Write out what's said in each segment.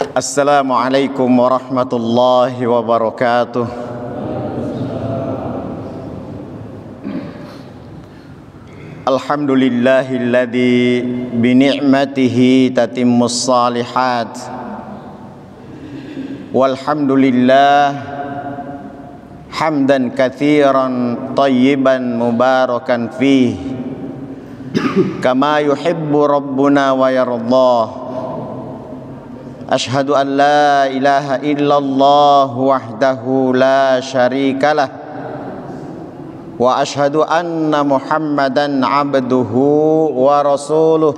Assalamualaikum warahmatullahi wabarakatuh. Alhamdulillahilladzi bini'matihi tatimmus salihat. Walhamdulillah hamdan katsiran tayyiban mubarakan fih kama yuhibbu rabbuna wa yardah. Ashhadu an la ilaha illallah wahdahu la syarikalah wa ashhadu anna Muhammadan abduhu wa rasuluh.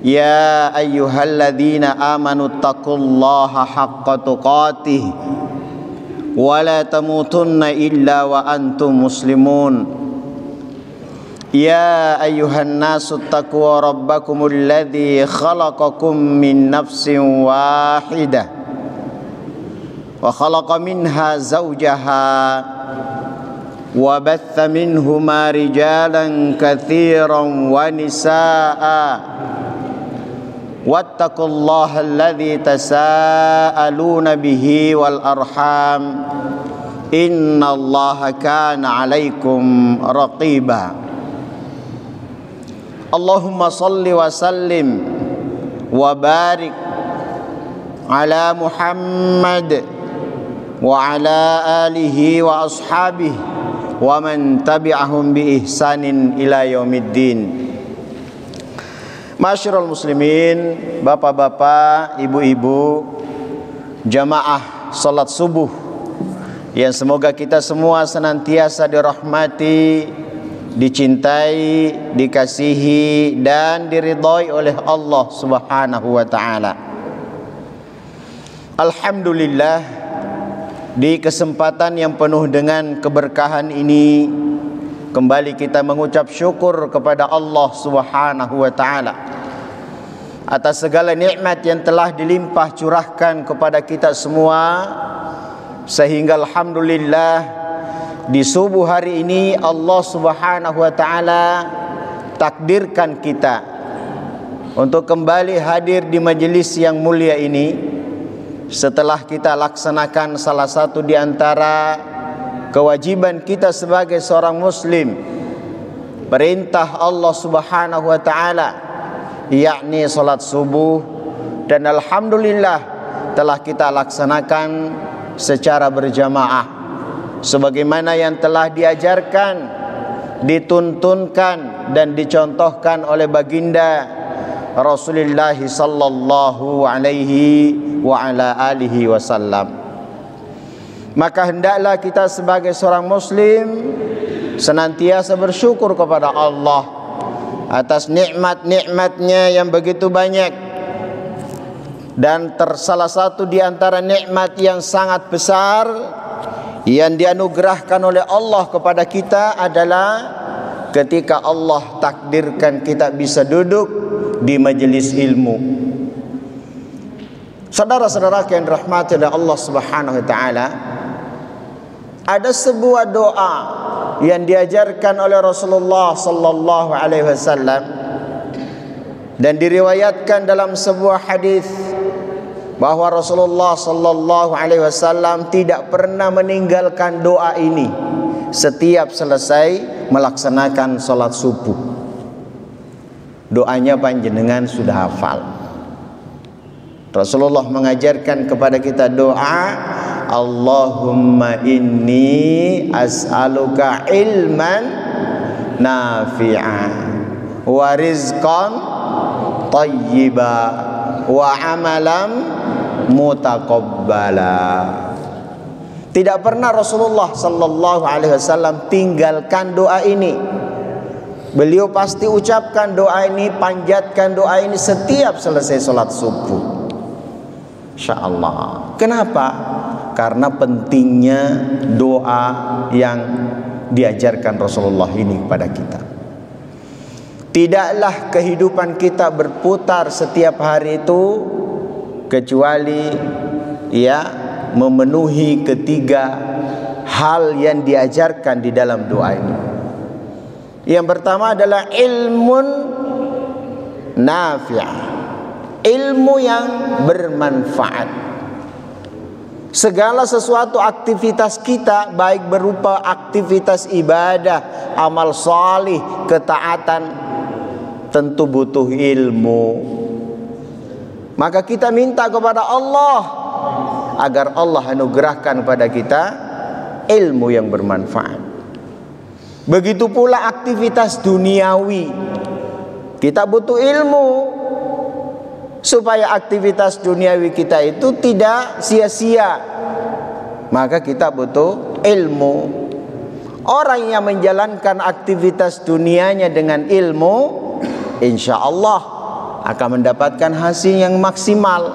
Ya ayyuhalladzina amanu taqullaha haqqa tuqatih wa la tamutunna illa wa antum muslimun. Ya ayyuhan nasu taqu rabbakumul ladzi khalaqakum min nafsin wahidah wa khalaqa minha zawjaha wa batha minhuma rijalan katsiran wa nisaa wattaqullaha alladzi tasaaluna bihi wal arham innallaha kana 'alaikum raqiba. Allahumma salli wa sallim wa barik ala Muhammad wa ala alihi wa ashabihi wa man tabi'ahum bi ihsanin ila yaumiddin. Masyarul muslimin, bapak-bapak, ibu-ibu, jamaah salat subuh yang semoga kita semua senantiasa dirahmati, dicintai, dikasihi dan diridhai oleh Allah Subhanahu wa taala. Alhamdulillah, di kesempatan yang penuh dengan keberkahan ini kembali kita mengucap syukur kepada Allah Subhanahu wa taala atas segala nikmat yang telah dilimpah curahkan kepada kita semua, sehingga alhamdulillah di subuh hari ini Allah Subhanahu wa taala takdirkan kita untuk kembali hadir di majelis yang mulia ini setelah kita laksanakan salah satu di antara kewajiban kita sebagai seorang muslim, perintah Allah Subhanahu wa taala, yakni salat subuh, dan alhamdulillah telah kita laksanakan secara berjamaah sebagaimana yang telah diajarkan, dituntunkan dan dicontohkan oleh baginda Rasulullah sallallahu alaihi wa ala alihi wasallam. Maka hendaklah kita sebagai seorang muslim senantiasa bersyukur kepada Allah atas nikmat-nikmatnya yang begitu banyak, dan salah satu di antara nikmat yang sangat besar yang dianugerahkan oleh Allah kepada kita adalah ketika Allah takdirkan kita bisa duduk di majelis ilmu. Saudara-saudara yang dirahmati oleh Allah Subhanahu wa taala, ada sebuah doa yang diajarkan oleh Rasulullah sallallahu alaihi wasallam dan diriwayatkan dalam sebuah hadis bahwa Rasulullah sallallahu alaihi wasallam tidak pernah meninggalkan doa ini setiap selesai melaksanakan salat subuh. Doanya panjenengan sudah hafal. Rasulullah mengajarkan kepada kita doa, Allahumma inni as'aluka ilman nafi'an wa rizqan tayyiba wa amalan mutaqabbala. Tidak pernah Rasulullah sallallahu alaihi wasallam tinggalkan doa ini. Beliau pasti ucapkan doa ini, panjatkan doa ini setiap selesai salat subuh. Insyaallah. Kenapa? Karena pentingnya doa yang diajarkan Rasulullah ini kepada kita. Tidaklah kehidupan kita berputar setiap hari itu kecuali memenuhi ketiga hal yang diajarkan di dalam doa ini. Yang pertama adalah ilmun nafi', ilmu yang bermanfaat. Segala sesuatu aktivitas kita, baik berupa aktivitas ibadah, amal salih, ketaatan, tentu butuh ilmu. Maka kita minta kepada Allah agar Allah anugerahkan kepada kita ilmu yang bermanfaat. Begitu pula aktivitas duniawi, kita butuh ilmu supaya aktivitas duniawi kita itu tidak sia-sia. Maka kita butuh ilmu. Orang yang menjalankan aktivitas dunianya dengan ilmu, insya Allah akan mendapatkan hasil yang maksimal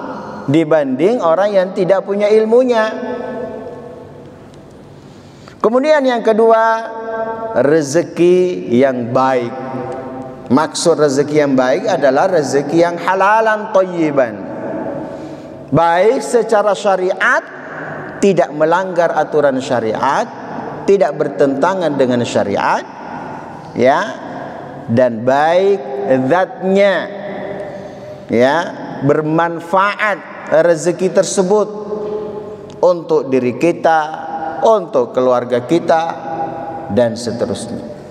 dibanding orang yang tidak punya ilmunya. Kemudian yang kedua, rezeki yang baik. Maksud rezeki yang baik adalah rezeki yang halalan thayyiban, baik secara syariat, tidak melanggar aturan syariat, tidak bertentangan dengan syariat, ya, dan baik zatnya, ya, bermanfaat rezeki tersebut untuk diri kita, untuk keluarga kita, dan seterusnya.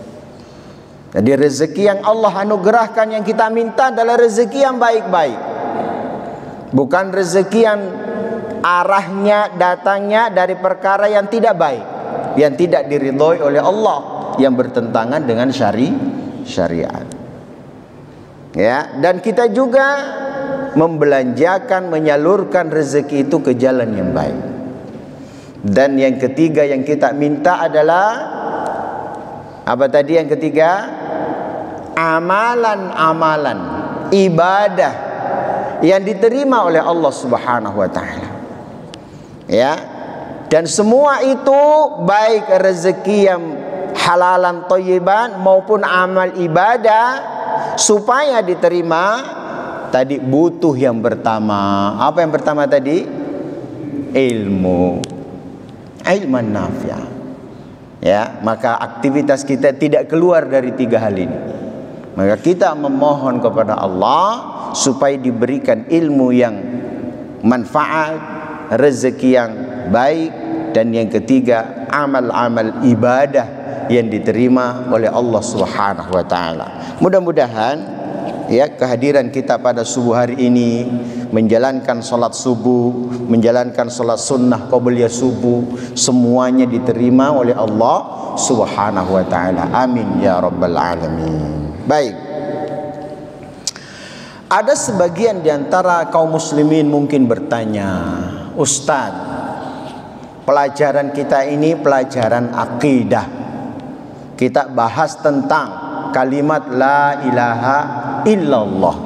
Jadi rezeki yang Allah anugerahkan yang kita minta adalah rezeki yang baik-baik, bukan rezeki yang arahnya, datangnya dari perkara yang tidak baik, yang tidak diridhoi oleh Allah, yang bertentangan dengan syariat. Ya, dan kita juga membelanjakan, menyalurkan rezeki itu ke jalan yang baik. Dan yang ketiga yang kita minta adalah apa tadi yang ketiga? Amalan-amalan ibadah yang diterima oleh Allah Subhanahu wa taala. Ya. Dan semua itu baik rezeki yang halalan thayyiban maupun amal ibadah supaya diterima, tadi butuh yang pertama. Apa yang pertama tadi? Ilmu. Ilman nafi'. Ya, maka aktivitas kita tidak keluar dari tiga hal ini. Maka kita memohon kepada Allah supaya diberikan ilmu yang manfaat, rezeki yang baik, dan yang ketiga amal-amal ibadah yang diterima oleh Allah Subhanahu wa taala. Mudah-mudahan ya kehadiran kita pada subuh hari ini, menjalankan salat subuh, menjalankan salat sunnah qabliyah subuh, semuanya diterima oleh Allah Subhanahu wa taala. Amin ya rabbal alamin. Baik. Ada sebagian di antara kaum muslimin mungkin bertanya, Ustaz, pelajaran kita ini pelajaran akidah. Kita bahas tentang kalimat la ilaha illallah.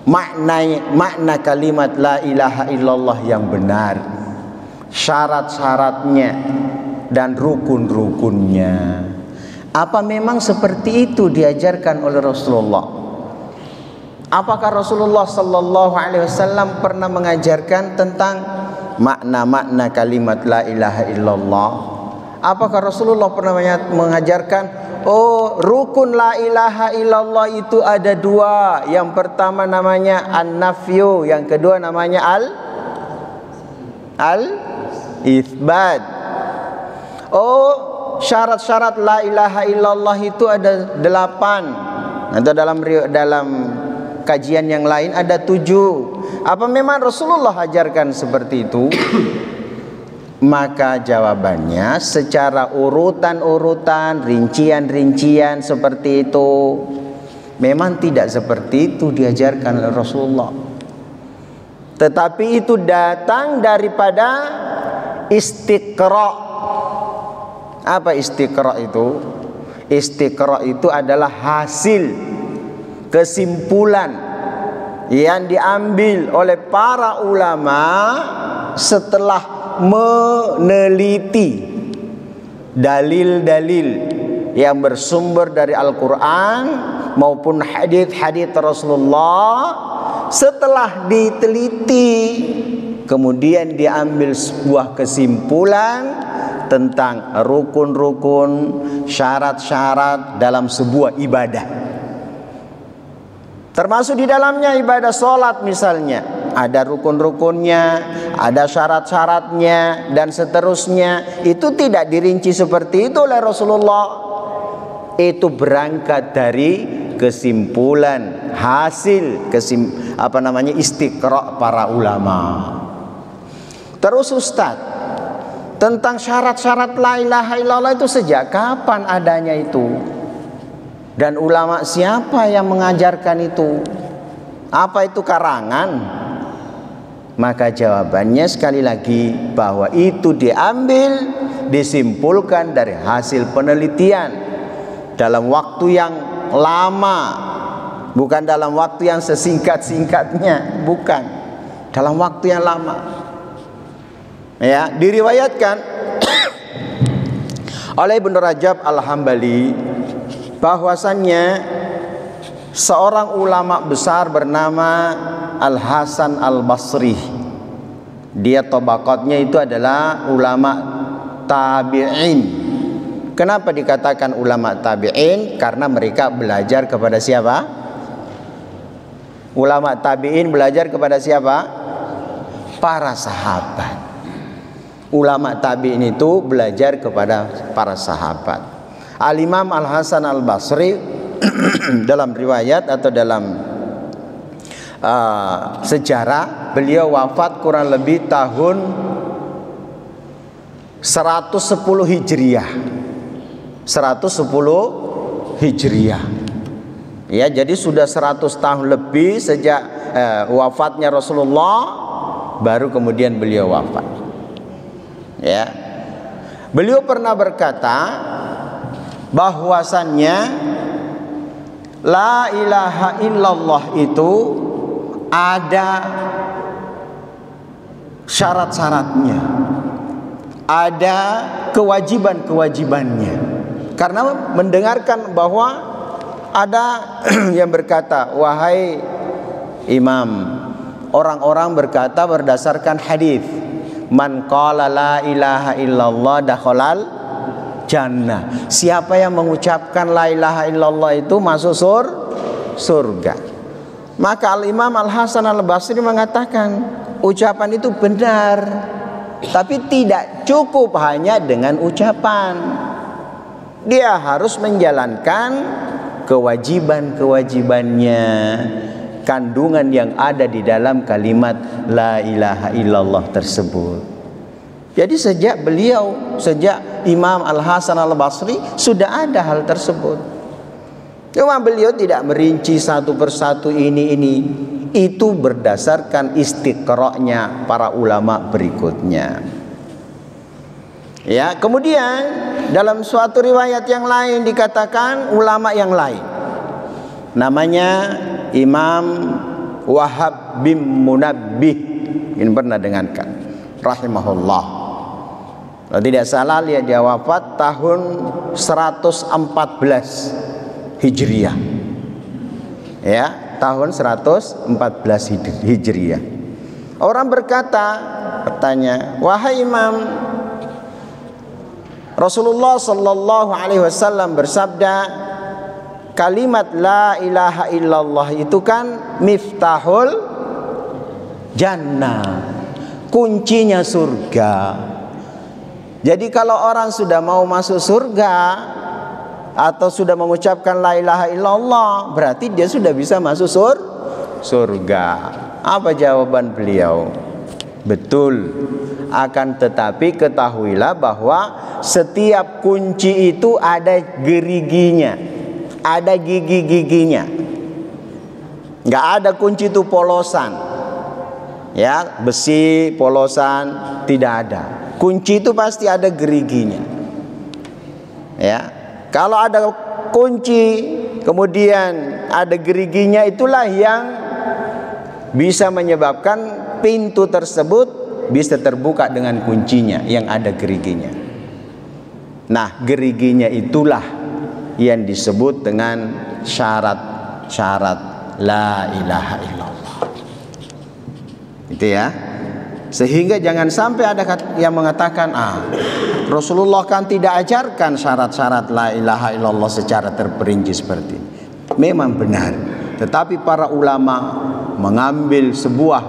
Makna kalimat la ilaha illallah yang benar, syarat-syaratnya dan rukun-rukunnya. Apa memang seperti itu diajarkan oleh Rasulullah? Apakah Rasulullah sallallahu alaihi wasallam pernah mengajarkan tentang makna-makna kalimat la ilaha illallah? Apakah Rasulullah pernah mengajarkan, oh, rukun la ilaha illallah itu ada dua. Yang pertama namanya an-nafyu, yang kedua namanya al-itsbat. Oh, syarat-syarat la ilaha illallah itu ada 8. Atau dalam kajian yang lain ada 7. Apa memang Rasulullah ajarkan seperti itu? Maka jawabannya secara urutan-urutan, rincian-rincian seperti itu, memang tidak seperti itu diajarkan oleh Rasulullah. Tetapi itu datang daripada istiqra'. Apa istiqra' itu? Istiqra' itu adalah hasil, kesimpulan yang diambil oleh para ulama setelah meneliti dalil-dalil yang bersumber dari Al-Quran maupun hadis-hadis Rasulullah. Setelah diteliti, kemudian diambil sebuah kesimpulan tentang rukun-rukun, syarat-syarat dalam sebuah ibadah. Termasuk di dalamnya ibadah sholat misalnya, ada rukun-rukunnya, ada syarat-syaratnya, dan seterusnya. Itu tidak dirinci seperti itu oleh Rasulullah. Itu berangkat dari kesimpulan hasil istiqra' para ulama. Terus Ustaz, tentang syarat-syarat la ilaha illallah itu sejak kapan adanya itu? Dan ulama siapa yang mengajarkan itu? Apa itu karangan? Maka jawabannya sekali lagi bahwa itu diambil, disimpulkan dari hasil penelitian dalam waktu yang lama, bukan dalam waktu yang sesingkat-singkatnya, bukan, dalam waktu yang lama. Ya, diriwayatkan oleh Ibnu Rajab Al-Hambali bahwasannya seorang ulama besar bernama Al-Hasan Al-Basri, dia tabaqatnya itu adalah ulama tabi'in. Kenapa dikatakan ulama tabi'in? Karena mereka belajar kepada siapa? Ulama tabi'in belajar kepada siapa? Para sahabat. Ulama tabi'in itu belajar kepada para sahabat. Al-Imam Al-Hasan Al-Basri dalam riwayat atau dalam sejarah, beliau wafat kurang lebih tahun 110 Hijriah. 110 Hijriah. Ya, jadi sudah 100 tahun lebih sejak wafatnya Rasulullah, baru kemudian beliau wafat. Ya. Beliau pernah berkata bahwasannya la ilaha illallah itu ada syarat-syaratnya, ada kewajiban-kewajibannya. Karena mendengarkan bahwa ada yang berkata, wahai imam, orang-orang berkata berdasarkan hadis, man qala la ilaha illallah dakhalal jannah. Siapa yang mengucapkan la ilaha illallah itu masuk surga. Maka Al-Imam Al-Hasan Al-Basri mengatakan ucapan itu benar, tapi tidak cukup hanya dengan ucapan. Dia harus menjalankan kewajiban-kewajibannya, kandungan yang ada di dalam kalimat la ilaha illallah tersebut. Jadi sejak Imam Al-Hasan Al-Basri sudah ada hal tersebut. Cuma beliau tidak merinci satu persatu ini. Itu berdasarkan istiqra'nya para ulama berikutnya. Ya, kemudian dalam suatu riwayat yang lain dikatakan ulama yang lain, namanya Imam Wahab bin Munabbih, ini pernah dengarkan, rahimahullah. Kalau tidak salah dia wafat tahun 114 Hijriah. Ya, tahun 114 Hijriah. Orang bertanya, wahai imam, Rasulullah sallallahu alaihi wasallam bersabda, kalimat la ilaha illallah itu kan miftahul jannah, kuncinya surga. Jadi kalau orang sudah mau masuk surga atau sudah mengucapkan la ilaha illallah, berarti dia sudah bisa masuk surga. Apa jawaban beliau? Betul. Akan tetapi ketahuilah bahwa setiap kunci itu ada geriginya, ada gigi-giginya. Nggak ada kunci itu polosan, ya, besi polosan, tidak ada. Kunci itu pasti ada geriginya. Ya, kalau ada kunci kemudian ada geriginya, itulah yang bisa menyebabkan pintu tersebut bisa terbuka dengan kuncinya yang ada geriginya. Nah, geriginya itulah yang disebut dengan syarat-syarat la ilaha illallah. Itu ya. Sehingga jangan sampai ada yang mengatakan, Rasulullah kan tidak ajarkan syarat-syarat la ilaha illallah secara terperinci seperti ini. Memang benar, Tetapi para ulama mengambil sebuah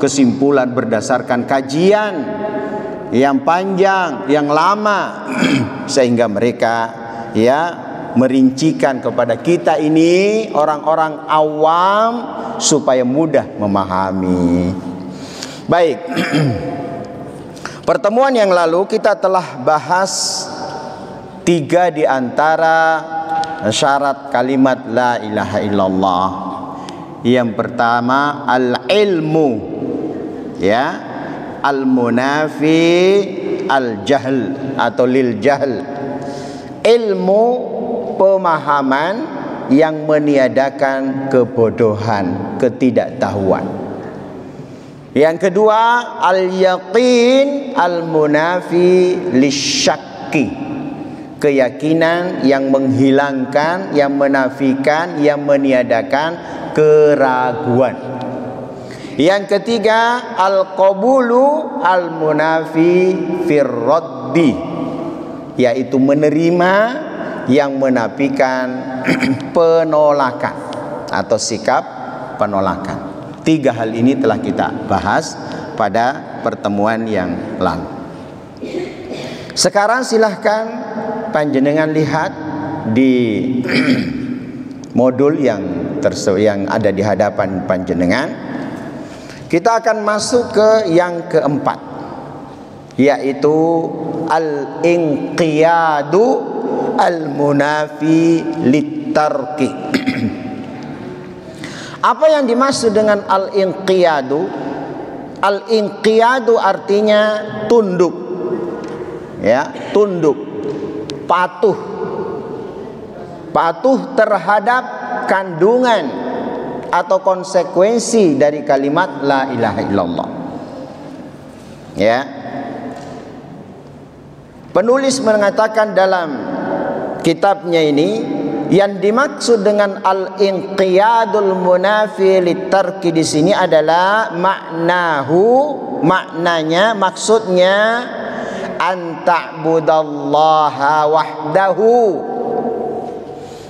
kesimpulan berdasarkan kajian yang panjang, yang lama, sehingga mereka merincikan kepada kita ini orang-orang awam supaya mudah memahami. Baik. Pertemuan yang lalu kita telah bahas 3 di antara syarat kalimat la ilaha illallah. Yang pertama al-ilmu, al-munafi al-jahl atau lil jahl. Ilmu, pemahaman yang meniadakan kebodohan, ketidaktahuan. Yang kedua al-yaqin al-munafi lisyakki, keyakinan yang menghilangkan, yang menafikan, yang meniadakan keraguan. Yang ketiga al-qabulu al-munafi firraddi, yaitu menerima yang menafikan penolakan atau sikap penolakan. 3 hal ini telah kita bahas pada pertemuan yang lalu. Sekarang silahkan panjenengan lihat di modul yang ada di hadapan panjenengan. Kita akan masuk ke yang keempat, yaitu al-inqiyadu al-munafi litarki. Apa yang dimaksud dengan al-inqiyadu? Al-inqiyadu artinya tunduk, tunduk, patuh terhadap kandungan atau konsekuensi dari kalimat la ilaha illallah. Penulis mengatakan dalam kitabnya ini, yang dimaksud dengan al-inqiyadul munafi litarki di sini adalah maknanya, maksudnya an ta'budallaha wahdahu,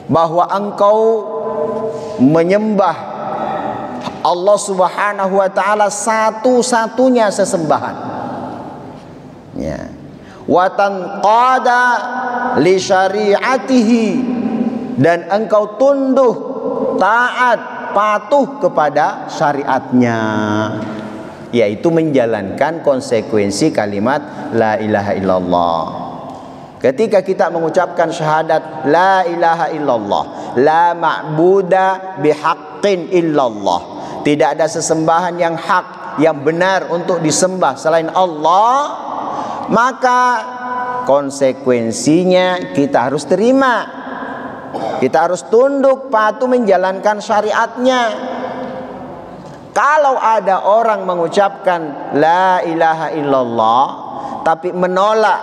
bahwa engkau menyembah Allah Subhanahu wa taala satu-satunya sesembahan, wa tanqada li syari'atihi, dan engkau tunduk, taat, patuh kepada syariatnya, yaitu menjalankan konsekuensi kalimat la ilaha illallah. Ketika kita mengucapkan syahadat la ilaha illallah, la ma'buda bihaqqin illallah, tidak ada sesembahan yang hak, yang benar untuk disembah selain Allah, maka konsekuensinya kita harus terima. Kita harus tunduk, patuh menjalankan syariatnya. Kalau ada orang mengucapkan la ilaha illallah tapi menolak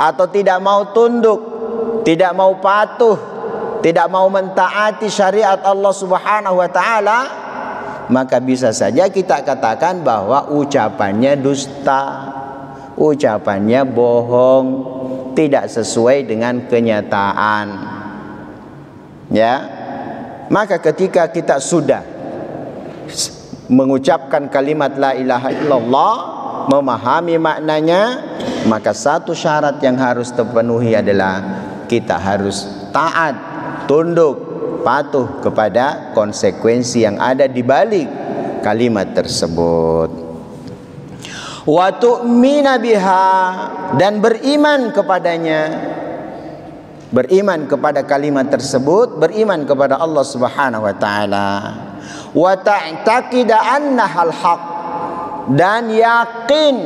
atau tidak mau tunduk, tidak mau patuh, tidak mau mentaati syariat Allah Subhanahu wa taala, maka bisa saja kita katakan bahwa ucapannya dusta, ucapannya bohong, tidak sesuai dengan kenyataan. Maka ketika kita sudah mengucapkan kalimat la ilaha illallah, memahami maknanya, maka satu syarat yang harus terpenuhi adalah kita harus taat, tunduk, patuh kepada konsekuensi yang ada di balik kalimat tersebut. Wa tu'mina biha, dan beriman kepadanya, beriman kepada kalimat tersebut, beriman kepada Allah Subhanahu wa taala. Wa ta'taqida annahal haq, dan yakin,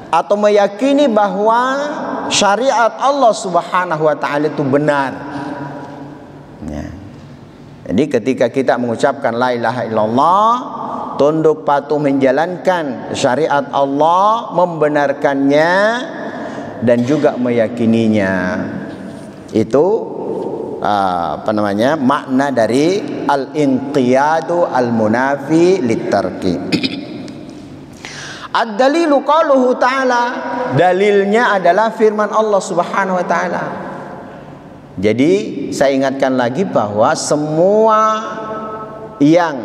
atau meyakini bahwa syariat Allah Subhanahu wa taala itu benar. Jadi ketika kita mengucapkan la ilaha illallah, tunduk patuh menjalankan syariat Allah, membenarkannya dan juga meyakininya. Itu makna dari al-inqiyadu al-munafi litarki. Ad-dalilu qauluhu ta'ala, dalilnya adalah firman Allah Subhanahu wa taala. Jadi saya ingatkan lagi bahwa semua yang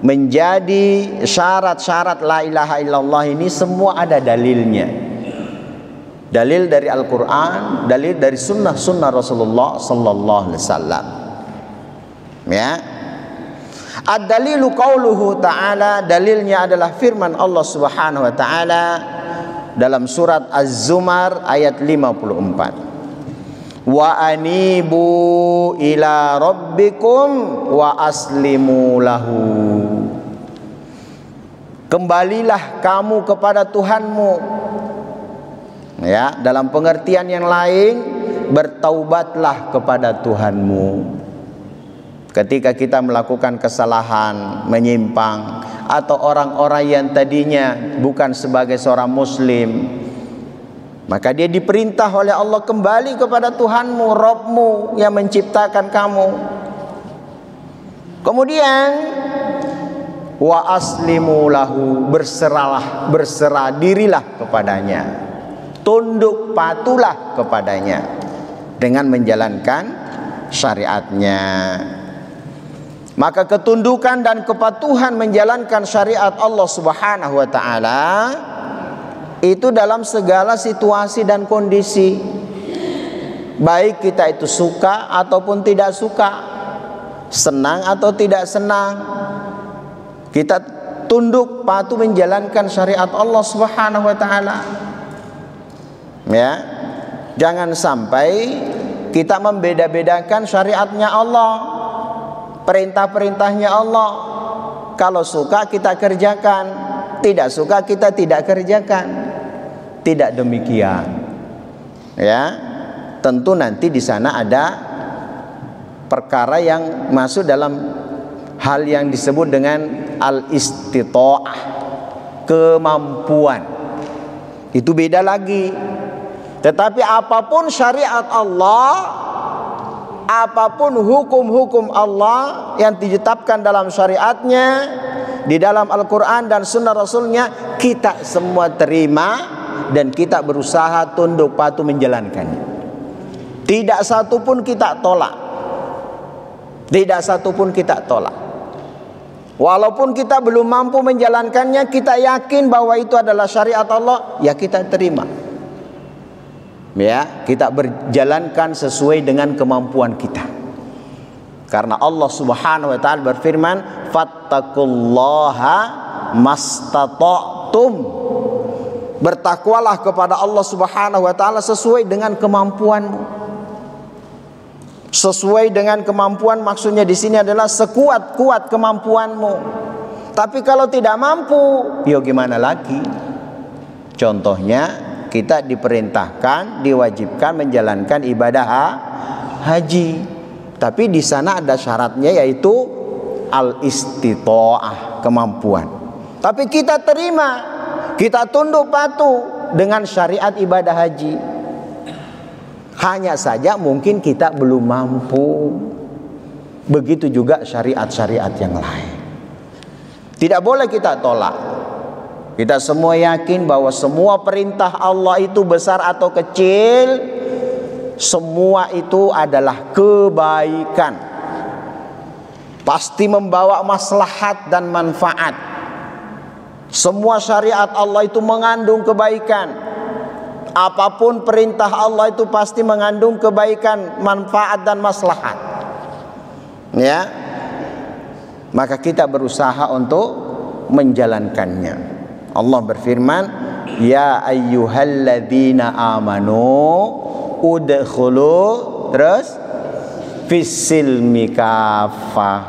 menjadi syarat-syarat la ilaha illallah ini semua ada dalilnya. Dalil dari Al-Quran, dalil dari sunnah Rasulullah sallallahu alaihi wasallam. Ya. Ad-dalilu qauluhu ta'ala, dalilnya adalah firman Allah Subhanahu wa taala dalam surat Az-Zumar ayat 54. Wa anibu ila rabbikum wa aslimu lahu. Kembalilah kamu kepada Tuhanmu. Ya, dalam pengertian yang lain, bertaubatlah kepada Tuhanmu. Ketika kita melakukan kesalahan, menyimpang, atau orang-orang yang tadinya bukan sebagai seorang muslim, maka dia diperintah oleh Allah kembali kepada Tuhanmu, Rabbmu yang menciptakan kamu. Kemudian wa aslimu lahu, berserah dirilah kepadanya, tunduk patuhlah kepadanya dengan menjalankan syariatnya. Maka ketundukan dan kepatuhan menjalankan syariat Allah Subhanahu wa taala itu dalam segala situasi dan kondisi, baik kita itu suka ataupun tidak suka, senang atau tidak senang, kita tunduk patuh menjalankan syariat Allah Subhanahu wa taala. Ya, jangan sampai kita membeda-bedakan syariatnya Allah, perintah-perintahnya Allah. Kalau suka kita kerjakan, tidak suka kita tidak kerjakan. Tidak demikian. Ya, tentu nanti di sana ada perkara yang masuk dalam hal yang disebut dengan al-istita'ah, kemampuan. Itu beda lagi. Tetapi apapun syariat Allah, apapun hukum-hukum Allah yang ditetapkan dalam syariatnya, di dalam Al-Quran dan sunnah Rasulnya, kita semua terima dan kita berusaha tunduk patuh menjalankannya. Tidak satu pun kita tolak. Tidak satu pun kita tolak. Walaupun kita belum mampu menjalankannya, kita yakin bahwa itu adalah syariat Allah, ya kita terima. Ya, kita berjalankan sesuai dengan kemampuan kita. Karena Allah Subhanahu wa taala berfirman, fattaqullaha mastata'tum. Bertakwalah kepada Allah Subhanahu wa taala sesuai dengan kemampuanmu. Sesuai dengan kemampuan maksudnya di sini adalah sekuat-kuat kemampuanmu. Tapi kalau tidak mampu, ya gimana lagi? Contohnya, kita diperintahkan, diwajibkan menjalankan ibadah haji. Tapi di sana ada syaratnya, yaitu al-istita'ah, kemampuan. Tapi kita terima, kita tunduk patuh dengan syariat ibadah haji. Hanya saja mungkin kita belum mampu. Begitu juga syariat-syariat yang lain. Tidak boleh kita tolak. Kita semua yakin bahwa semua perintah Allah itu besar atau kecil, semua itu adalah kebaikan. Pasti membawa maslahat dan manfaat. Semua syariat Allah itu mengandung kebaikan. Apapun perintah Allah itu pasti mengandung kebaikan, manfaat dan maslahat. Ya. Maka kita berusaha untuk menjalankannya. Allah berfirman, ya ayyuhalladzina amanu udkhulu terus fis-silmi kafah.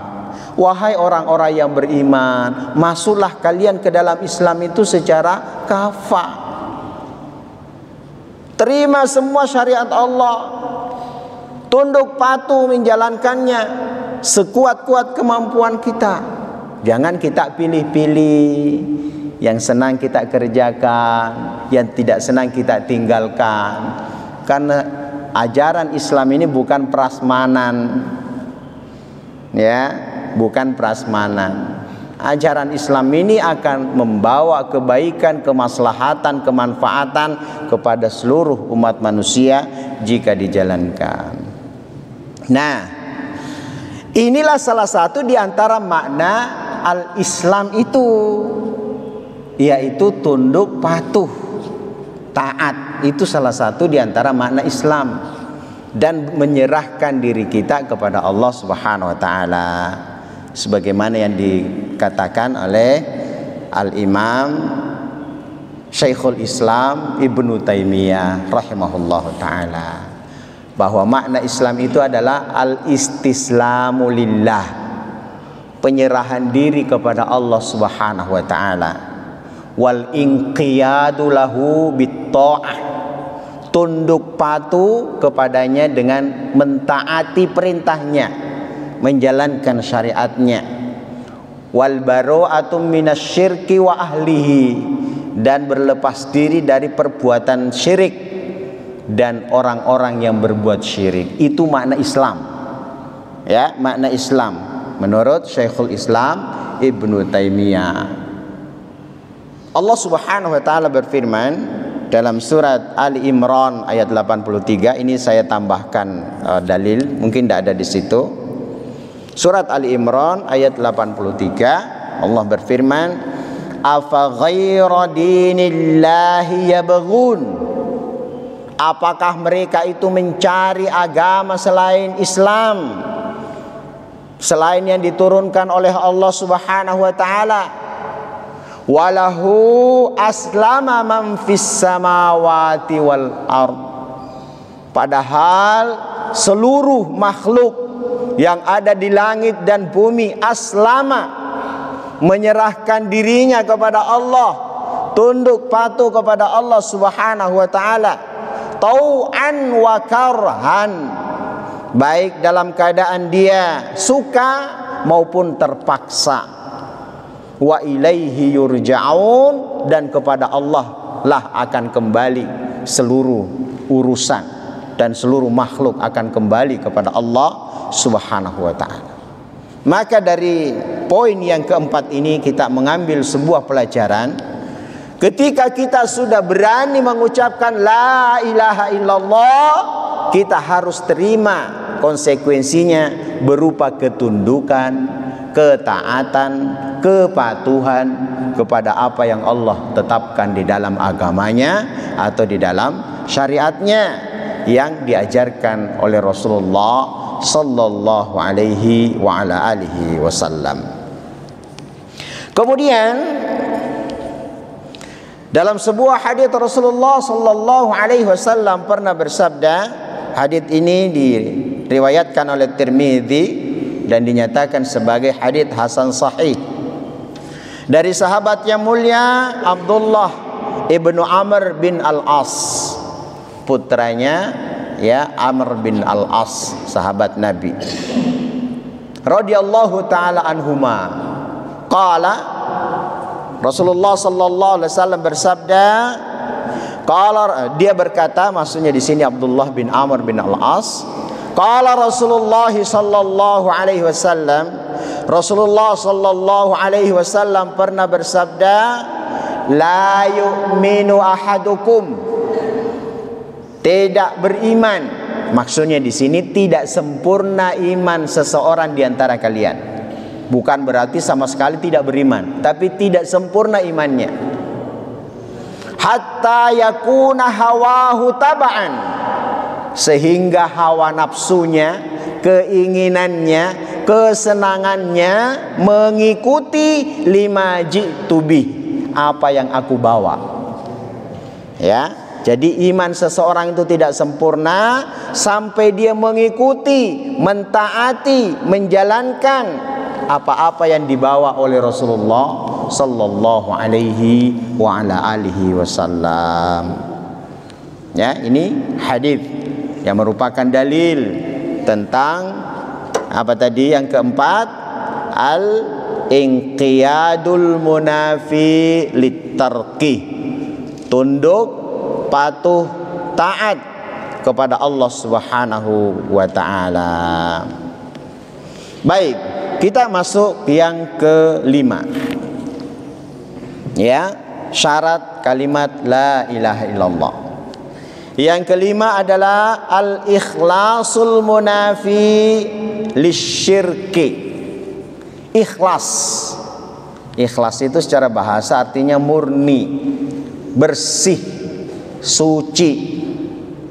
Wahai orang-orang yang beriman, masuklah kalian ke dalam Islam itu secara kafah. Terima semua syariat Allah, tunduk patuh menjalankannya sekuat-kuat kemampuan kita. Jangan kita pilih-pilih, yang senang kita kerjakan, yang tidak senang kita tinggalkan. Karena ajaran Islam ini bukan prasmanan, ya, bukan prasmanan. Ajaran Islam ini akan membawa kebaikan, kemaslahatan, kemanfaatan kepada seluruh umat manusia jika dijalankan. Nah, inilah salah satu di antara makna al-Islam itu, yaitu tunduk, patuh, taat. Itu salah satu di antara makna Islam, dan menyerahkan diri kita kepada Allah Subhanahu wa taala, sebagaimana yang dikatakan oleh Al-Imam Syekhul Islam Ibnu Taimiyah rahimahullahu taala, bahwa makna Islam itu adalah al-istislamu lillah, penyerahan diri kepada Allah Subhanahu wa taala, wal inqiyadu lahu bitta'ah, tunduk patuh kepadanya dengan mentaati perintahnya, menjalankan syariatnya, wal bara'atu minasyirki wa ahlihi, dan berlepas diri dari perbuatan syirik dan orang-orang yang berbuat syirik. Itu makna Islam, ya, makna Islam menurut Syekhul Islam Ibnu Taimiyah. Allah Subhanahu wa taala berfirman dalam surat Ali Imran ayat 83. Ini saya tambahkan dalil, mungkin tidak ada di situ. Surat Ali Imran ayat 83, Allah berfirman, afa ghaira dinillahi yabghun, apakah mereka itu mencari agama selain Islam, selain yang diturunkan oleh Allah Subhanahu wa taala, walahu aslama man fis samawati wal ard, padahal seluruh makhluk yang ada di langit dan bumi aslama, menyerahkan dirinya kepada Allah, tunduk patuh kepada Allah Subhanahu wa taala, tau'an wa karhan, baik dalam keadaan dia suka maupun terpaksa. Wa ilaihi yurja'un, dan kepada Allah lah akan kembali seluruh urusan, dan seluruh makhluk akan kembali kepada Allah Subhanahu wa ta'ala. Maka dari poin yang keempat ini kita mengambil sebuah pelajaran. Ketika kita sudah berani mengucapkan la ilaha illallah, kita harus terima konsekuensinya berupa ketundukan, ketaatan, kepatuhan kepada apa yang Allah tetapkan di dalam agamanya atau di dalam syariatnya yang diajarkan oleh Rasulullah sallallahu alaihi wa ala alihi wasallam. Kemudian dalam sebuah hadis Rasulullah sallallahu alaihi wasallam pernah bersabda, hadis ini diriwayatkan oleh Tirmidzi dan dinyatakan sebagai hadis hasan sahih, dari sahabat yang mulia Abdullah ibnu Amr bin Al-As, putranya ya Amr bin Al-As, sahabat Nabi radhiyallahu taala anhuma. Qala, Rasulullah sallallahu alaihi wasallam bersabda, qala, dia berkata, maksudnya di sini Abdullah bin Amr bin Al-As, qala Rasulullah sallallahu alaihi wasallam, Rasulullah sallallahu alaihi wasallam pernah bersabda, la yu'minu ahadukum, tidak beriman, maksudnya di sini tidak sempurna iman seseorang di antara kalian. Bukan berarti sama sekali tidak beriman, tapi tidak sempurna imannya. Hatta yakuna hawahu taba'an, sehingga hawa nafsunya, keinginannya, kesenangannya mengikuti lima ji'tu bih, apa yang aku bawa. Ya. Jadi iman seseorang itu tidak sempurna sampai dia mengikuti, mentaati, menjalankan apa-apa yang dibawa oleh Rasulullah sallallahu alaihi wa ala alihi wasallam. Ya, ini hadis yang merupakan dalil tentang apa tadi yang keempat, al-inqiyadul munafi litarqi, tunduk patuh taat kepada Allah Subhanahu wa taala. Baik, kita masuk yang kelima. Ya, syarat kalimat la ilaha illallah. Yang kelima adalah al-ikhlasul munafi lisyirki. Ikhlas. Ikhlas itu secara bahasa artinya murni, bersih, suci.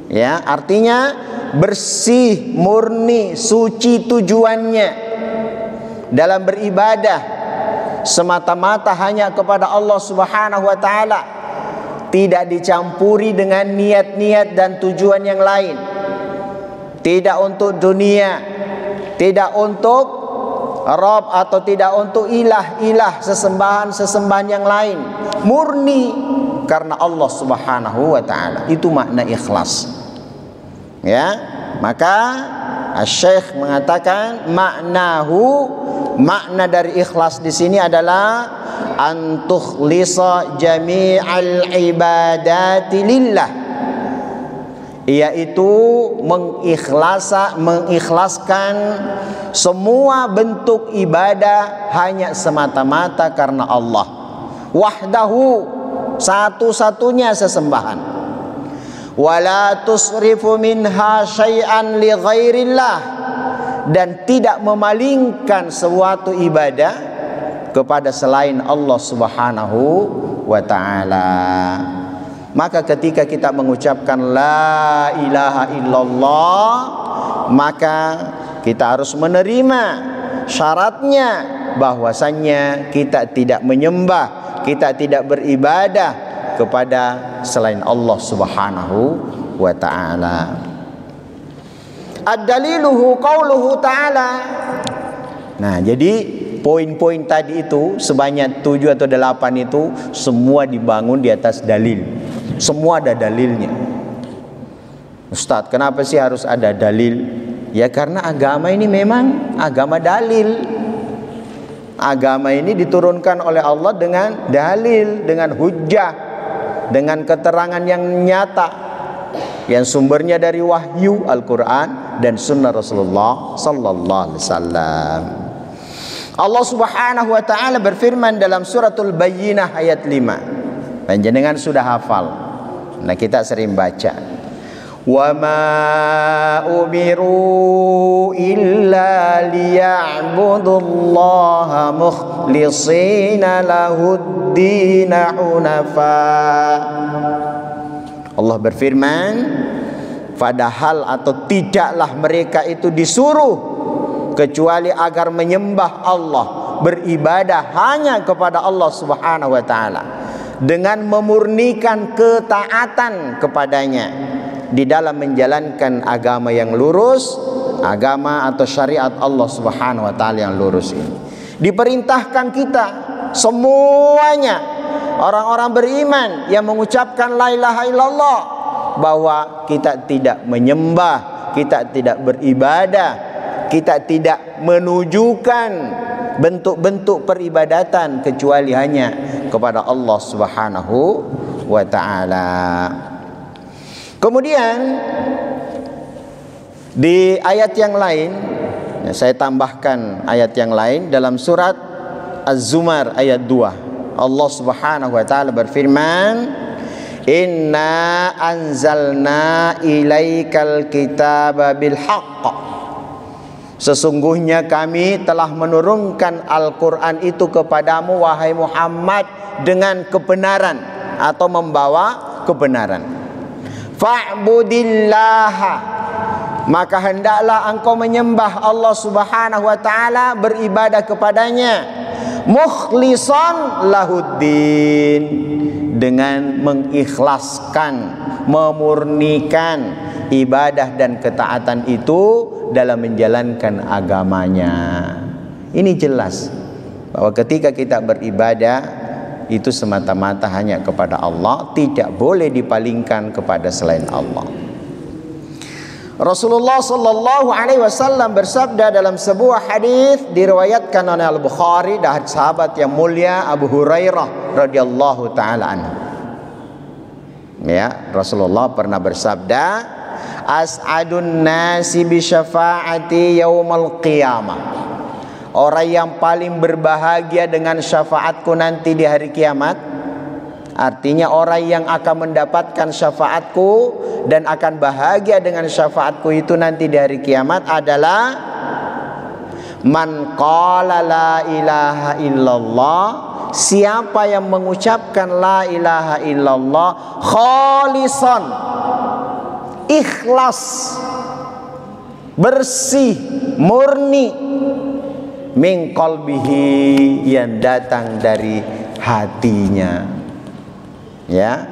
Ya, artinya bersih, murni, suci tujuannya dalam beribadah semata-mata hanya kepada Allah Subhanahu wa taala. Tidak dicampuri dengan niat-niat dan tujuan yang lain. Tidak untuk dunia, tidak untuk Rabb atau tidak untuk ilah-ilah, sesembahan yang lain. Murni karena Allah Subhanahu wa taala. Itu makna ikhlas. Ya, maka Asy-Syaikh mengatakan makna dari ikhlas di sini adalah antukhlisa jami'al ibadati lillah, yaitu mengikhlaskan semua bentuk ibadah hanya semata-mata karena Allah wahdahu, satu-satunya sesembahan. Wala tusrifu minha syai'an li ghairillah, dan tidak memalingkan suatu ibadah kepada selain Allah Subhanahu wa taala. Maka ketika kita mengucapkan la ilaha illallah, maka kita harus menerima syaratnya bahwasannya kita tidak menyembah, kita tidak beribadah kepada selain Allah Subhanahu wa taala. Ad-daliluhu qauluhu ta'ala. Nah, jadi poin-poin tadi itu sebanyak 7 atau 8 itu semua dibangun di atas dalil. Semua ada dalilnya. Ustadz, kenapa sih harus ada dalil? Ya karena agama ini memang agama dalil. Agama ini diturunkan oleh Allah dengan dalil, dengan hujjah, dengan keterangan yang nyata, yang sumbernya dari wahyu Al-Quran dan sunnah Rasulullah sallallahu alaihi wasallam. Allah Subhanahu wa taala berfirman dalam suratul Bayyinah ayat 5. Panjenengan sudah hafal. Nah, kita sering baca. Wa ma umiru illa liya'budullaha mukhlishina lahud-din hunafa. Allah berfirman, padahal atau tidaklah mereka itu disuruh kecuali agar menyembah Allah, beribadah hanya kepada Allah Subhanahu wa taala dengan memurnikan ketaatan kepadanya di dalam menjalankan agama yang lurus, agama atau syariat Allah Subhanahu wa taala yang lurus ini. Diperintahkan kita semuanya, orang-orang beriman yang mengucapkan la ilaha illallah, bahwa kita tidak menyembah, kita tidak beribadah, kita tidak menunjukkan bentuk-bentuk peribadatan kecuali hanya kepada Allah Subhanahu wa taala. Kemudian di ayat yang lain, saya tambahkan ayat yang lain dalam surat Az-Zumar ayat 2. Allah Subhanahu wa taala berfirman, "Inna anzalna ilaikal kitaba bil haqq." Sesungguhnya kami telah menurunkan Al-Quran itu kepadamu wahai Muhammad dengan kebenaran atau membawa kebenaran. Fa'budillaha, maka hendaklah engkau menyembah Allah Subhanahu wa taala, beribadah kepadanya, mukhlishan lahuddin, dengan mengikhlaskan, memurnikan ibadah dan ketaatan itu dalam menjalankan agamanya. Ini jelas bahwa ketika kita beribadah itu semata-mata hanya kepada Allah, tidak boleh dipalingkan kepada selain Allah. Rasulullah sallallahu alaihi wasallam bersabda dalam sebuah hadis diriwayatkan oleh Al-Bukhari dari sahabat yang mulia Abu Hurairah radhiyallahu taala anhu. Ya, Rasulullah pernah bersabda, as'adun nasi bi syafaati yaumal qiyamah. Orang yang paling berbahagia dengan syafaatku nanti di hari kiamat Artinya orang yang akan mendapatkan syafaatku dan akan bahagia dengan syafaatku itu nanti di hari kiamat adalah man qala la ilaha illallah, siapa yang mengucapkan la ilaha illallah khalisan, ikhlas, bersih, murni, min qalbihi, yang datang dari hatinya. Ya.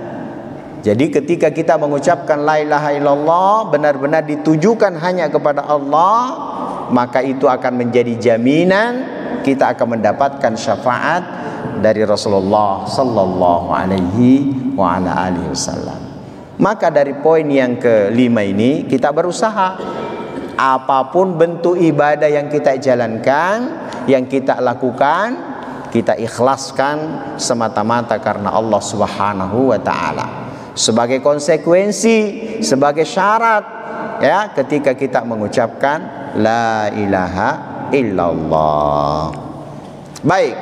Jadi ketika kita mengucapkan la ilaha illallah benar-benar ditujukan hanya kepada Allah, maka itu akan menjadi jaminan kita akan mendapatkan syafaat dari Rasulullah sallallahu alaihi wa ala alihi wasallam. Maka dari poin yang kelima ini kita berusaha apapun bentuk ibadah yang kita jalankan, yang kita lakukan, kita ikhlaskan semata-mata karena Allah Subhanahu wa taala. Sebagai konsekuensi, sebagai syarat ya ketika kita mengucapkan la ilaha illallah. Baik.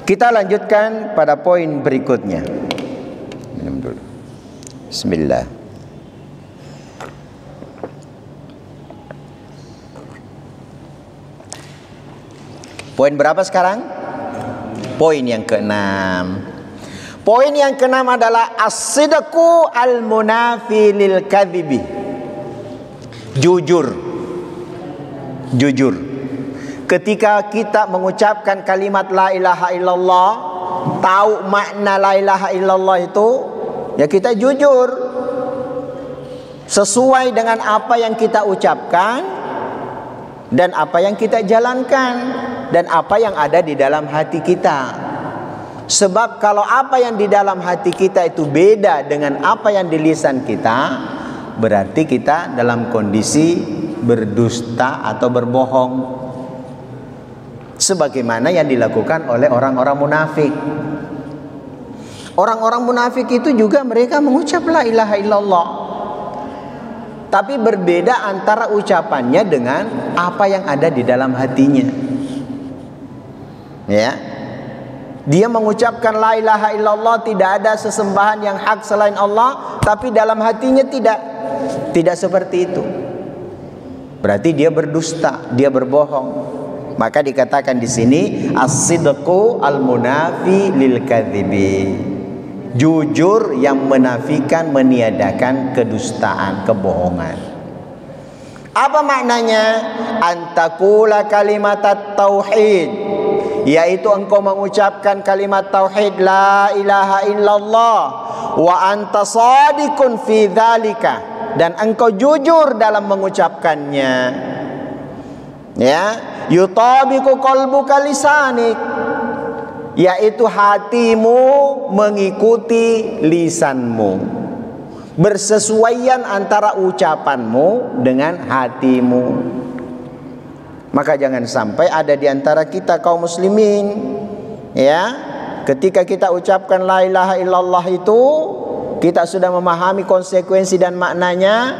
Kita lanjutkan pada poin berikutnya. Minum dulu. Bismillah. Poin berapa sekarang? Poin yang keenam. Poin yang keenam adalah as-sidqu al-munafi lil kadhibi. Jujur. Jujur. Ketika kita mengucapkan kalimat la ilaha illallah, tahu makna la ilaha illallah itu, ya kita jujur. Sesuai dengan apa yang kita ucapkan dan apa yang kita jalankan dan apa yang ada di dalam hati kita. Sebab kalau apa yang di dalam hati kita itu beda dengan apa yang di lisan kita, berarti kita dalam kondisi berdusta atau berbohong, sebagaimana yang dilakukan oleh orang-orang munafik. Orang-orang munafik itu juga mereka mengucap la ilaha illallah, tapi berbeda antara ucapannya dengan apa yang ada di dalam hatinya. Ya, dia mengucapkan la ilaha illallah, tidak ada sesembahan yang hak selain Allah, tapi dalam hatinya tidak seperti itu. Berarti dia berdusta, dia berbohong. Maka dikatakan di sini as-sidqu al-munafi lil kadhibi. Jujur yang menafikan, meniadakan kedustaan, kebohongan. Apa maknanya? Antakula kalimat tauhid, yaitu engkau mengucapkan kalimat tauhid la ilaha illallah wa anta shadiqun fi dzalika, dan engkau jujur dalam mengucapkannya. Ya, yutabiqu qalbuka lisanik, yaitu hatimu mengikuti lisanmu, bersesuaian antara ucapanmu dengan hatimu. Maka jangan sampai ada di antara kita kaum muslimin, ya, ketika kita ucapkan la ilaha illallah itu kita sudah memahami konsekuensi dan maknanya,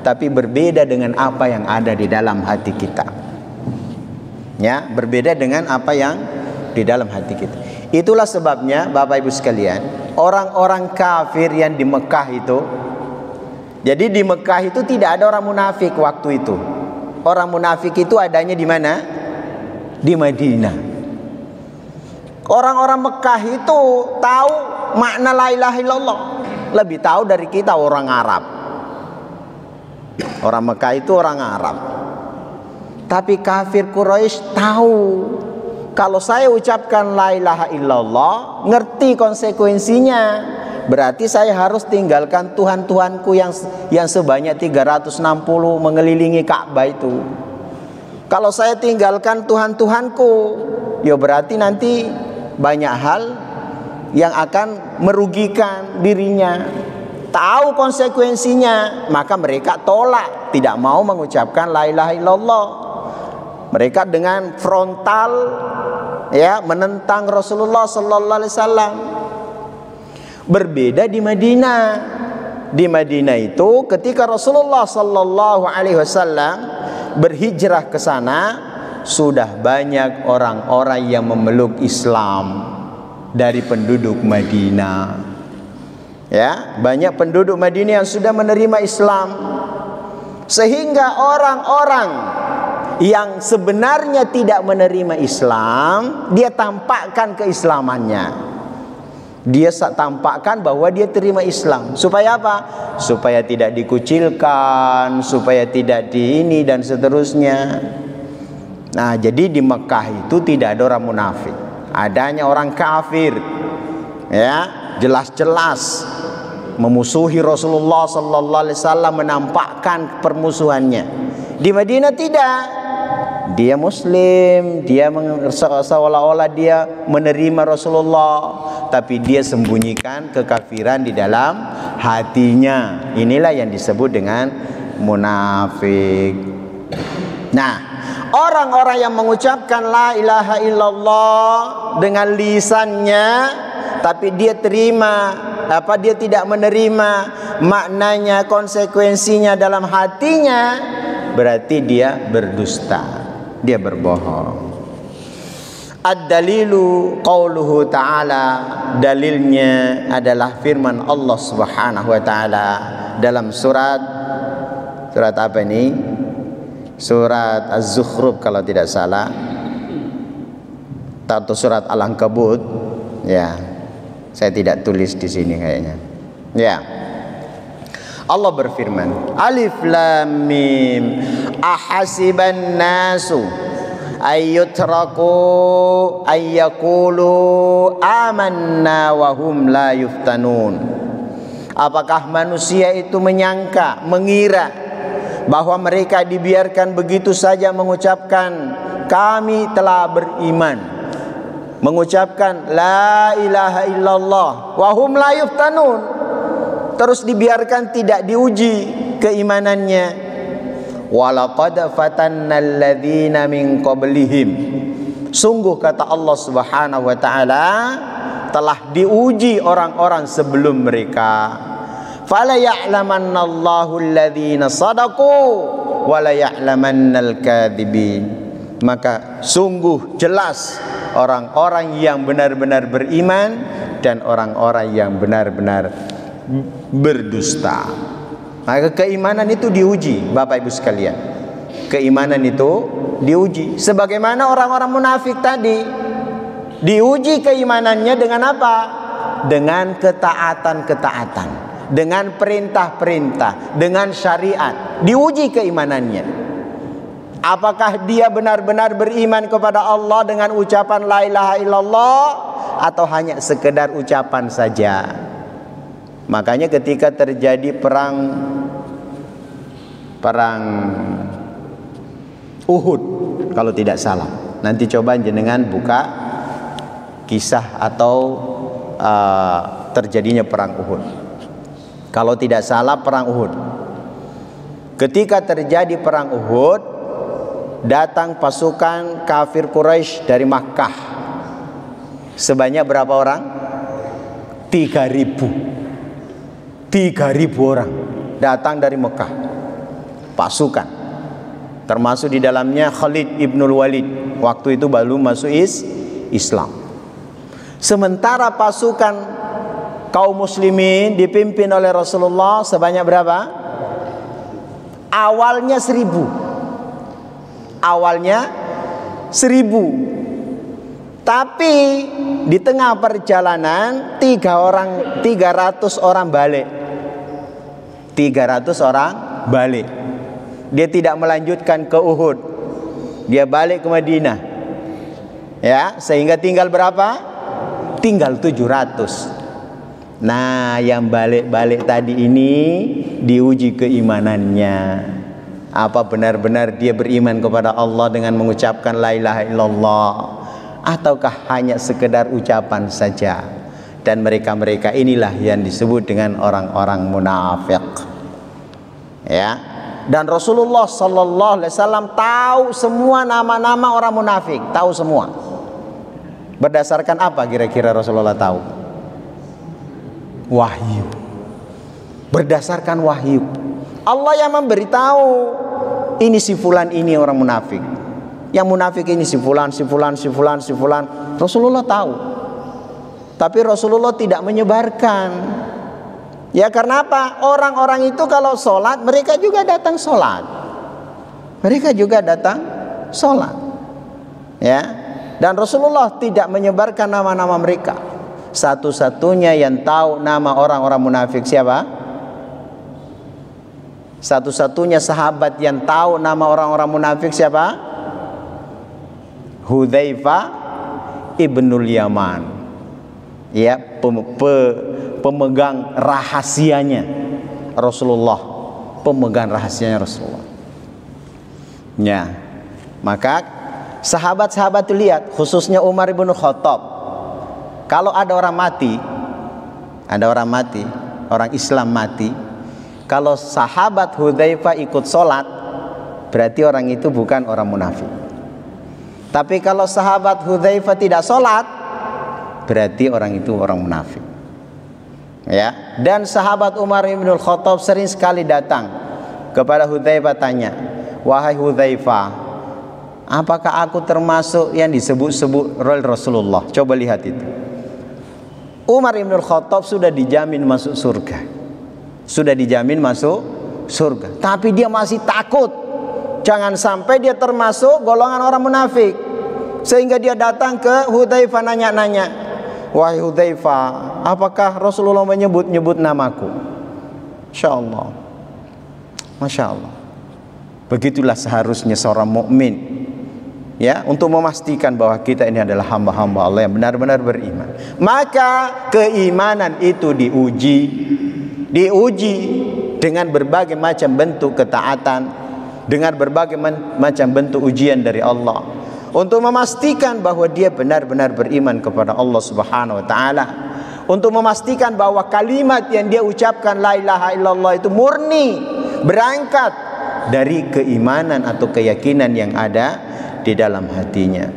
tapi berbeda dengan apa yang ada di dalam hati kita. Ya, berbeda dengan apa yang di dalam hati kita. Itulah sebabnya Bapak Ibu sekalian, orang-orang kafir yang di Mekah itu, jadi di Mekah itu tidak ada orang munafik waktu itu. Orang munafik itu adanya di mana? Di Madinah. Orang-orang Mekah itu tahu makna la ilaha illallah, lebih tahu dari kita orang Arab. Orang Mekah itu orang Arab. Tapi kafir Quraisy tahu, kalau saya ucapkan la ilaha illallah, ngerti konsekuensinya. Berarti saya harus tinggalkan Tuhan-Tuhanku yang sebanyak 360 mengelilingi Ka'bah itu. Kalau saya tinggalkan Tuhan-Tuhanku, ya berarti nanti banyak hal yang akan merugikan dirinya. Tahu konsekuensinya, maka mereka tolak, tidak mau mengucapkan la ilaha illallah. Mereka dengan frontal ya menentang Rasulullah sallallahu alaihi wasallam. Berbeda di Madinah. Di Madinah itu ketika Rasulullah sallallahu alaihi wasallam berhijrah ke sana, sudah banyak orang-orang yang memeluk Islam. dari penduduk Madinah. Ya, banyak penduduk Madinah yang sudah menerima Islam, sehingga orang-orang yang sebenarnya tidak menerima Islam, dia tampakkan keislamannya. Dia tampakkan bahwa dia terima Islam. Supaya apa? Supaya tidak dikucilkan, supaya tidak di ini dan seterusnya. Nah, jadi di Mekah itu tidak ada orang munafik, adanya orang kafir. Ya, jelas-jelas memusuhi Rasulullah sallallahu alaihi wasallam, menampakkan permusuhannya. Di Madinah tidak. Dia muslim, dia seolah-olah dia menerima Rasulullah, tapi dia sembunyikan kekafiran di dalam hatinya. Inilah yang disebut dengan munafik. Nah, orang-orang yang mengucapkan la ilaha illallah dengan lisannya, tapi dia dia tidak menerima maknanya, konsekuensinya dalam hatinya, berarti dia berdusta, dia berbohong. Ad-dalilu qauluhu ta'ala, dalilnya adalah firman Allah Subhanahu wa taala dalam surat apa ini? Surat Az-Zukhruf kalau tidak salah, atau surat Al-Ankabut. Ya, saya tidak tulis di sini kayaknya. Ya. Allah berfirman, Alif Lam Mim, ahasiban nasu ayyutraku ayyakulu amanna wa hum la yuftanun. Apakah manusia itu menyangka, mengira bahwa mereka dibiarkan begitu saja mengucapkan kami telah beriman, mengucapkan la ilaha illallah wa hum la yuftanun, terus dibiarkan tidak diuji keimanannya. Walaqad fatannal ladzina min qablihim, sungguh kata Allah Subhanahu wa taala, telah diuji orang-orang sebelum mereka. Fala ya'lamannallahu alladzina sadaqu wa la ya'lamannal kadzibin. Maka sungguh jelas orang-orang yang benar-benar beriman dan orang-orang yang benar-benar berdusta. Maka keimanan itu diuji, Bapak Ibu sekalian. Keimanan itu diuji. Sebagaimana orang-orang munafik tadi, diuji keimanannya dengan apa? Dengan ketaatan-ketaatan, dengan perintah-perintah, dengan syariat. Diuji keimanannya. Apakah dia benar-benar beriman kepada Allah dengan ucapan la ilaha illallah, atau hanya sekedar ucapan saja? Makanya ketika terjadi perang Uhud kalau tidak salah, nanti coba jenengan buka kisah atau terjadinya perang Uhud. Kalau tidak salah perang Uhud, ketika terjadi perang Uhud, datang pasukan kafir Quraisy dari Makkah. Sebanyak berapa orang? 3.000 orang datang dari Mekah, pasukan, termasuk di dalamnya Khalid ibnul Walid, waktu itu baru masuk Islam. Sementara pasukan kaum muslimin dipimpin oleh Rasulullah sebanyak berapa? Awalnya 1.000, tapi di tengah perjalanan 300 orang balik. 300 orang balik. Dia tidak melanjutkan ke Uhud, dia balik ke Madinah. Ya, sehingga tinggal berapa? Tinggal 700. Nah, yang balik-balik tadi ini diuji keimanannya. Apa benar-benar dia beriman kepada Allah dengan mengucapkan la ilaha illallah, ataukah hanya sekedar ucapan saja? Dan mereka-mereka inilah yang disebut dengan orang-orang munafik. Ya. Dan Rasulullah sallallahu alaihi wasallam tahu semua nama-nama orang munafik, tahu semua. Berdasarkan apa kira-kira Rasulullah tahu? Wahyu. Berdasarkan wahyu. Allah yang memberitahu, ini si fulan ini orang munafik. Yang munafik ini si fulan, si fulan, si fulan, si fulan. Rasulullah tahu. Tapi Rasulullah tidak menyebarkan. Ya karena apa? Orang-orang itu kalau sholat, mereka juga datang sholat. Mereka juga datang sholat. Ya. Dan Rasulullah tidak menyebarkan nama-nama mereka. Satu-satunya yang tahu nama orang-orang munafik siapa? Satu-satunya sahabat yang tahu nama orang-orang munafik siapa? Hudzaifah ibnul Yaman. Ya, pemegang rahasianya Rasulullah. Pemegang rahasianya Rasulullah. Ya. Maka sahabat-sahabat itu lihat, khususnya Umar ibn Khattab. Kalau ada orang mati, orang Islam mati, kalau sahabat Hudzaifah ikut sholat, berarti orang itu bukan orang munafik. Tapi kalau sahabat Hudzaifah tidak sholat, berarti orang itu orang munafik. Ya. Dan sahabat Umar ibn Khattab sering sekali datang kepada Hudzaifah, tanya, wahai Hudzaifah, apakah aku termasuk yang disebut-sebut oleh Rasulullah? Coba lihat itu. Umar ibn Khattab sudah dijamin masuk surga. Sudah dijamin masuk surga. Tapi dia masih takut. Jangan sampai dia termasuk golongan orang munafik. Sehingga dia datang ke Hudzaifah nanya-nanya. Wahai Hudzaifah, apakah Rasulullah menyebut-nyebut namaku? Masya Allah. Masya Allah. Begitulah seharusnya seorang mukmin. Ya, untuk memastikan bahwa kita ini adalah hamba-hamba Allah yang benar-benar beriman. Maka keimanan itu diuji dengan berbagai macam bentuk ketaatan, dengan berbagai macam bentuk ujian dari Allah, untuk memastikan bahwa dia benar-benar beriman kepada Allah Subhanahu wa taala, untuk memastikan bahwa kalimat yang dia ucapkan la ilaha illallah itu murni berangkat dari keimanan atau keyakinan yang ada di dalam hatinya.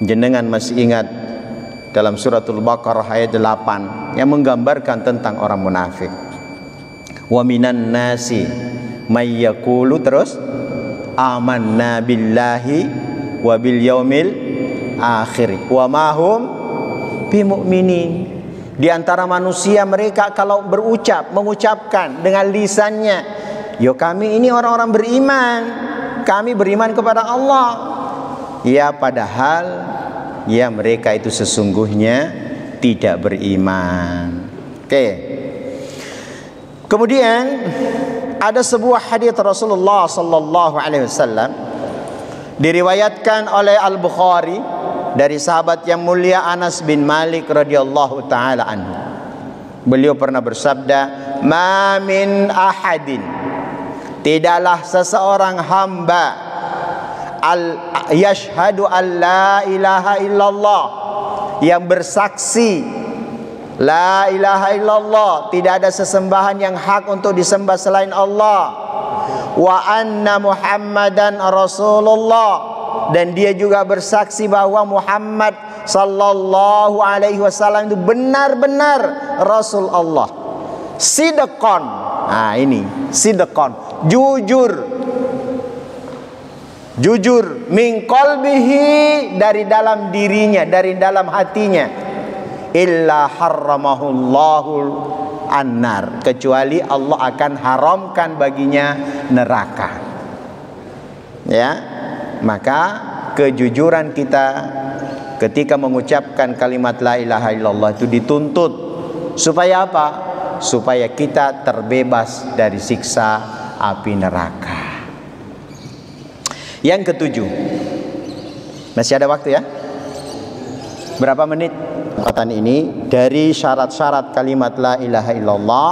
Jenengan masih ingat dalam suratul Baqarah ayat 8 yang menggambarkan tentang orang munafik. Wa minan nasi may yaqulu, terus amanna billahi wa bil yaumil akhir wa ma hum bimu'minin. Di antara manusia mereka kalau mengucapkan dengan lisannya, yo kami ini orang-orang beriman, kami beriman kepada Allah. Ya padahal ya mereka itu sesungguhnya tidak beriman. Oke. Kemudian ada sebuah hadis Rasulullah sallallahu alaihi wasallam diriwayatkan oleh Al-Bukhari dari sahabat yang mulia Anas bin Malik radhiyallahu taala anhu. Beliau pernah bersabda, "Ma min ahadin," tidaklah seseorang hamba yashhadu an la ilaha illallah, yang bersaksi la ilaha illallah, tidak ada sesembahan yang hak untuk disembah selain Allah, wa anna Muhammadan Rasulullah, dan dia juga bersaksi bahwa Muhammad sallallahu alaihi wasallam itu benar-benar Rasul Allah. Sidqan. Nah ini sidqan, jujur min qalbihi, dari dalam dirinya, dari dalam hatinya, illa harramahullahu annar, kecuali Allah akan haramkan baginya neraka. Ya, maka kejujuran kita ketika mengucapkan kalimat la ilaha illallah itu dituntut supaya apa? Supaya kita terbebas dari siksa api neraka. Yang ketujuh, masih ada waktu ya? Berapa menit? Kesempatan ini dari syarat-syarat kalimat la ilaha illallah,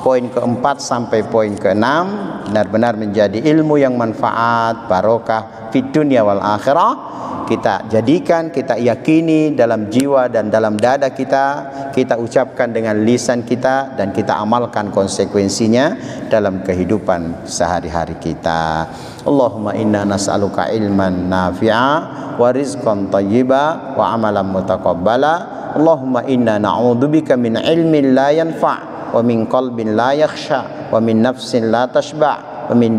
poin keempat sampai poin keenam, benar-benar menjadi ilmu yang manfaat, barokah fid dunya wal akhirah. Kita jadikan, kita yakini dalam jiwa dan dalam dada kita ucapkan dengan lisan kita, dan kita amalkan konsekuensinya dalam kehidupan sehari-hari kita. Allahumma inna nas'aluka ilman nafi'a wa rizqan thayyiba wa amalan mutaqabbala. Allahumma inna na'udzubika min ilmin la yanfa' wa min qalbin la yakhsha wa min nafsin la tashba' wa min